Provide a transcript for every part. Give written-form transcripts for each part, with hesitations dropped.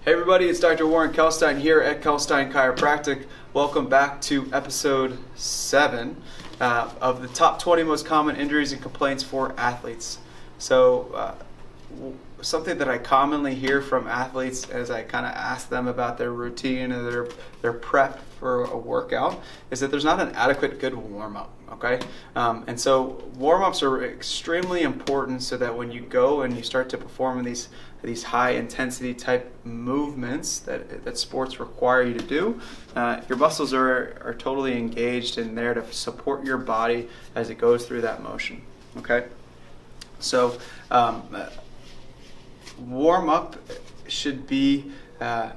Hey everybody, it's Dr. Warren Kalkstein here at Kalkstein Chiropractic. Welcome back to episode 7 of the top 20 most common injuries and complaints for athletes. So something that I commonly hear from athletes as I kind of ask them about their routine and their prep for a workout is that there's not an adequate good warm-up. Okay, and so warm-ups are extremely important so that when you go and you start to perform in these high intensity type movements that sports require you to do, your muscles are totally engaged and there to support your body as it goes through that motion. Okay, so warm-up should be a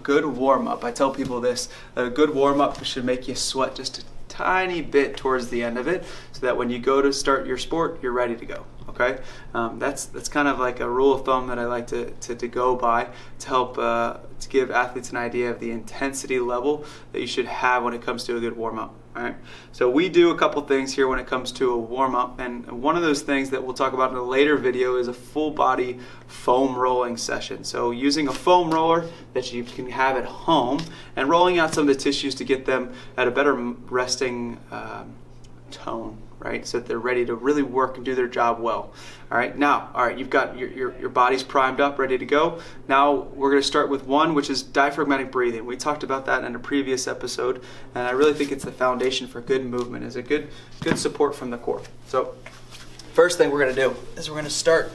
good warm-up. I tell people this: a good warm-up should make you sweat just a tiny bit towards the end of it, so that when you go to start your sport, you're ready to go. Okay, that's kind of like a rule of thumb that I like to go by to help to give athletes an idea of the intensity level that you should have when it comes to a good warm-up. All right, so we do a couple things here when it comes to a warm-up, and one of those things that we'll talk about in a later video is a full body foam rolling session. So using a foam roller that you can have at home and rolling out some of the tissues to get them at a better resting tone, right? So that they're ready to really work and do their job well. All right, you've got your body's primed up, ready to go. Now we're going to start with one, which is diaphragmatic breathing. We talked about that in a previous episode, and I really think it's the foundation for good movement, is a good support from the core. So first thing we're going to do is we're going to start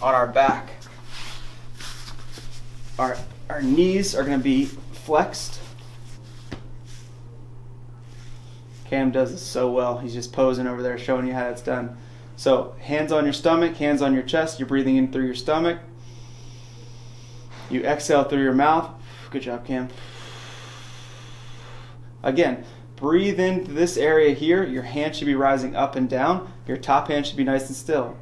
on our back. Our knees are going to be flexed. Cam does this so well. He's just posing over there showing you how it's done. So hands on your stomach, hands on your chest. You're breathing in through your stomach. You exhale through your mouth. Good job, Cam. Again, breathe into this area here. Your hand should be rising up and down. Your top hand should be nice and still.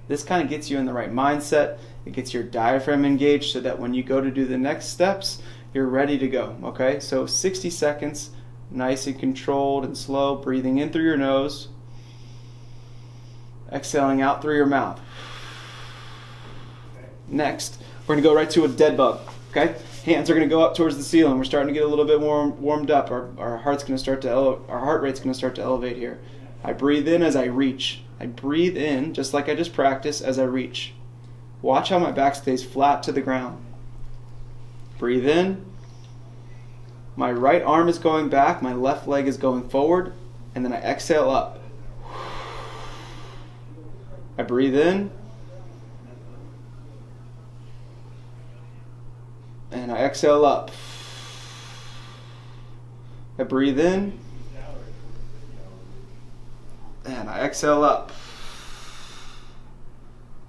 This kind of gets you in the right mindset. It gets your diaphragm engaged so that when you go to do the next steps, you're ready to go. Okay, so 60 seconds, nice and controlled and slow, breathing in through your nose, exhaling out through your mouth. Next, we're going to go right to a dead bug. Okay, hands are going to go up towards the ceiling. We're starting to get a little bit more warmed up. Our heart's going to start to our heart rate's going to start to elevate here. I breathe in as I reach. I breathe in, just like I just practiced, as I reach. Watch how my back stays flat to the ground. Breathe in. My right arm is going back, my left leg is going forward, and then I exhale up. I breathe in. And I exhale up. I breathe in. And I exhale up.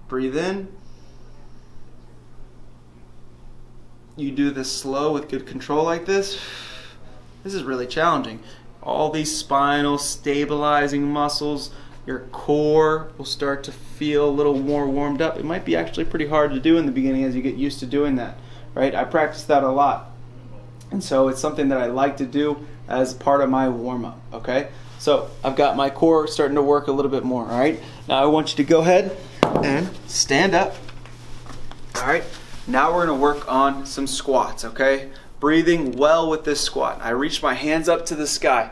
Breathe in. You do this slow with good control like this. This is really challenging. All these spinal stabilizing muscles, your core will start to feel a little more warmed up. It might be actually pretty hard to do in the beginning as you get used to doing that, right? I practice that a lot. And so it's something that I like to do as part of my warm-up, okay? So I've got my core starting to work a little bit more, all right? Now I want you to go ahead and stand up. All right, now we're gonna work on some squats, okay? Breathing well with this squat. I reach my hands up to the sky.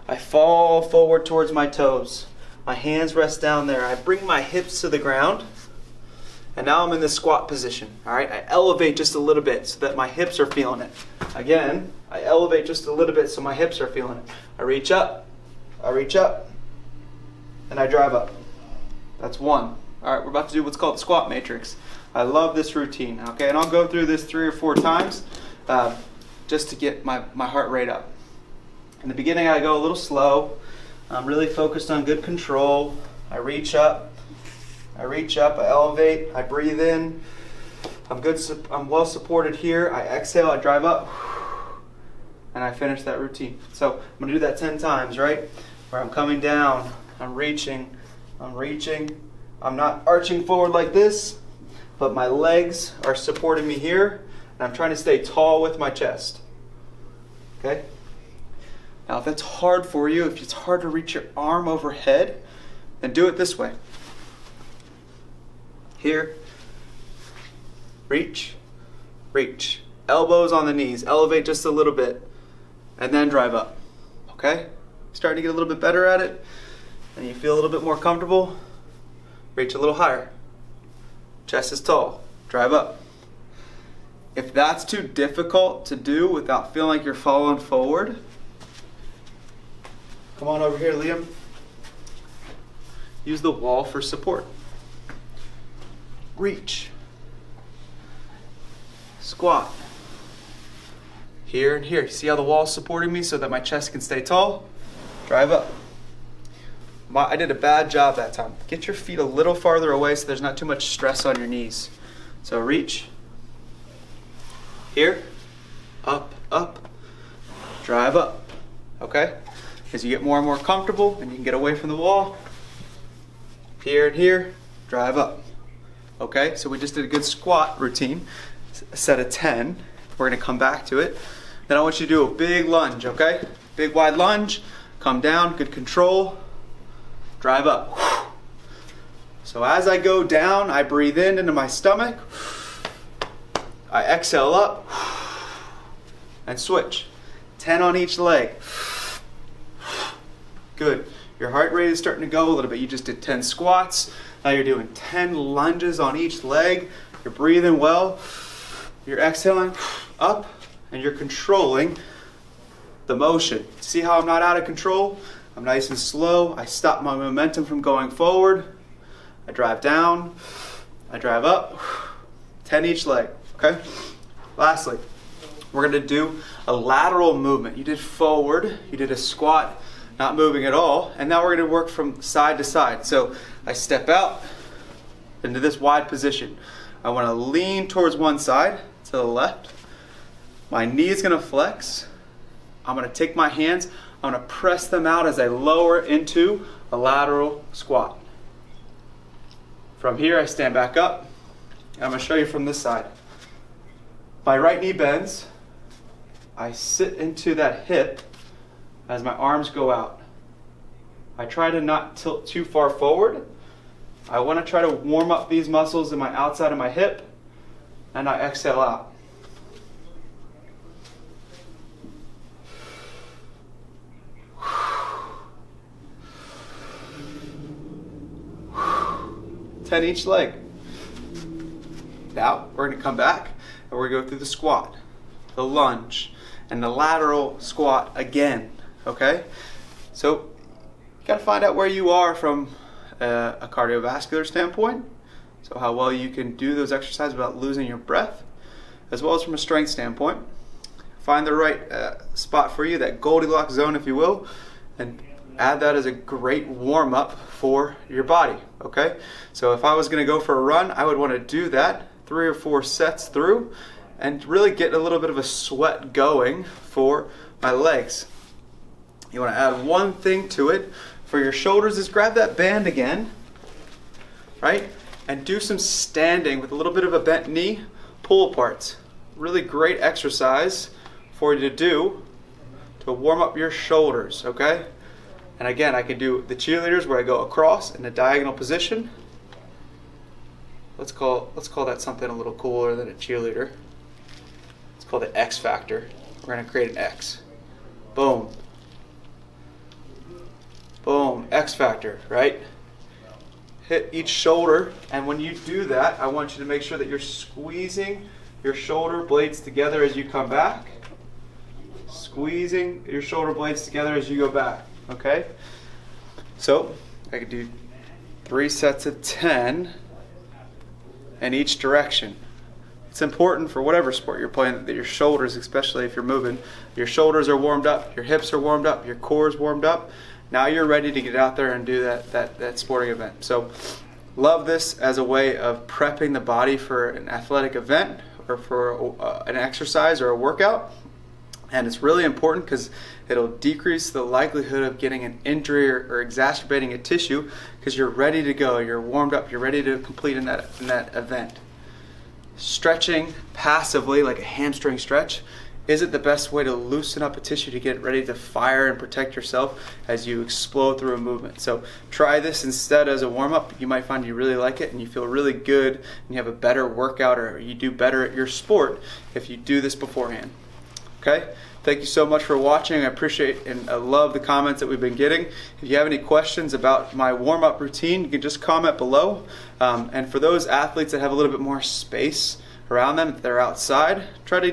I fall forward towards my toes. My hands rest down there. I bring my hips to the ground. And now I'm in this squat position, all right? I elevate just a little bit so that my hips are feeling it. Again, I elevate just a little bit so my hips are feeling it. I reach up, and I drive up. That's one. All right, we're about to do what's called the squat matrix. I love this routine, okay? And I'll go through this 3 or 4 times just to get my heart rate up. In the beginning, I go a little slow. I'm really focused on good control. I reach up, I elevate, I breathe in. I'm well supported here. I exhale, I drive up, and I finish that routine. So I'm gonna do that 10 times, right? Where I'm coming down, I'm reaching. I'm not arching forward like this, but my legs are supporting me here, and I'm trying to stay tall with my chest. okay? Now if that's hard for you, if it's hard to reach your arm overhead, then do it this way. Here, reach, reach. Elbows on the knees, elevate just a little bit, and then drive up, okay? Starting to get a little bit better at it, and you feel a little bit more comfortable, reach a little higher. Chest is tall, drive up. If that's too difficult to do without feeling like you're falling forward, come on over here, Liam. Use the wall for support. Reach. Squat. Here and here. See how the wall's supporting me so that my chest can stay tall? Drive up. I did a bad job that time. Get your feet a little farther away so there's not too much stress on your knees. So reach. Here. Up, up. Drive up. Okay? As you get more and more comfortable and you can get away from the wall, here and here, drive up. Okay, so we just did a good squat routine, a set of 10. We're gonna come back to it. Then I want you to do a big lunge, okay? Big wide lunge, come down, good control, drive up. So as I go down, I breathe in into my stomach, I exhale up, and switch. 10 on each leg. Good. Your heart rate is starting to go a little bit. You just did 10 squats. Now you're doing 10 lunges on each leg. You're breathing well. You're exhaling up and you're controlling the motion. See how I'm not out of control? I'm nice and slow. I stop my momentum from going forward. I drive down. I drive up. 10 each leg, okay? Lastly, we're gonna do a lateral movement. You did forward, you did a squat, not moving at all, and now we're gonna work from side to side. So I step out into this wide position. I wanna lean towards one side, to the left. My knee is gonna flex. I'm gonna take my hands, I'm gonna press them out as I lower into a lateral squat. From here, I stand back up, and I'm gonna show you from this side. My right knee bends. I sit into that hip as my arms go out. I try to not tilt too far forward. I want to try to warm up these muscles in my outside of my hip, and I exhale out. Ten each leg. Now we're going to come back and we're going to go through the squat, the lunge, and the lateral squat again. Okay? So you got to find out where you are from a cardiovascular standpoint, so how well you can do those exercises without losing your breath, as well as from a strength standpoint. Find the right spot for you, that Goldilocks zone, if you will, and add that as a great warm-up for your body, okay? So if I was gonna go for a run, I would wanna do that 3 or 4 sets through and really get a little bit of a sweat going for my legs. You wanna add one thing to it for your shoulders is grab that band again, right? And do some standing with a little bit of a bent knee, pull aparts. Really great exercise for you to do to warm up your shoulders, okay? And again, I can do the cheerleaders where I go across in a diagonal position. Let's call that something a little cooler than a cheerleader. It's called the X factor. We're gonna create an X. Boom. Boom, X factor, right? Hit each shoulder, and when you do that, I want you to make sure that you're squeezing your shoulder blades together as you come back. Squeezing your shoulder blades together as you go back, okay? So, I could do 3 sets of 10 in each direction. It's important for whatever sport you're playing that your shoulders, especially if you're moving, your shoulders are warmed up, your hips are warmed up, your core is warmed up. Now you're ready to get out there and do that sporting event. So love this as a way of prepping the body for an athletic event or for an exercise or a workout. And it's really important because it'll decrease the likelihood of getting an injury or exacerbating a tissue because you're ready to go, you're warmed up, you're ready to complete in that event. Stretching passively, like a hamstring stretch, is it the best way to loosen up a tissue to get ready to fire and protect yourself as you explode through a movement. So try this instead as a warm-up. You might find you really like it and you feel really good and you have a better workout, or you do better at your sport if you do this beforehand. Okay? Thank you so much for watching. I appreciate and I love the comments that we've been getting. If you have any questions about my warm-up routine, you can just comment below. And for those athletes that have a little bit more space around them, if they're outside, try to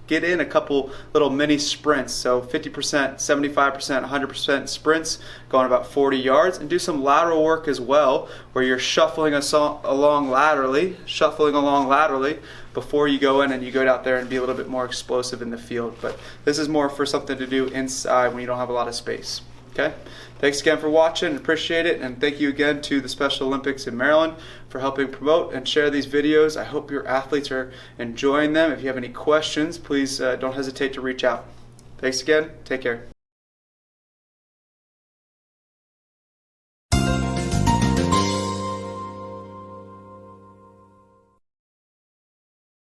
get in a couple little mini sprints. So 50%, 75%, 100% sprints going about 40 yards, and do some lateral work as well, where you're shuffling along laterally before you go in and you go out there and be a little bit more explosive in the field. But this is more for something to do inside when you don't have a lot of space. Okay? Thanks again for watching. Appreciate it. And thank you again to the Special Olympics in Maryland for helping promote and share these videos. I hope your athletes are enjoying them. If you have any questions, please don't hesitate to reach out. Thanks again. Take care.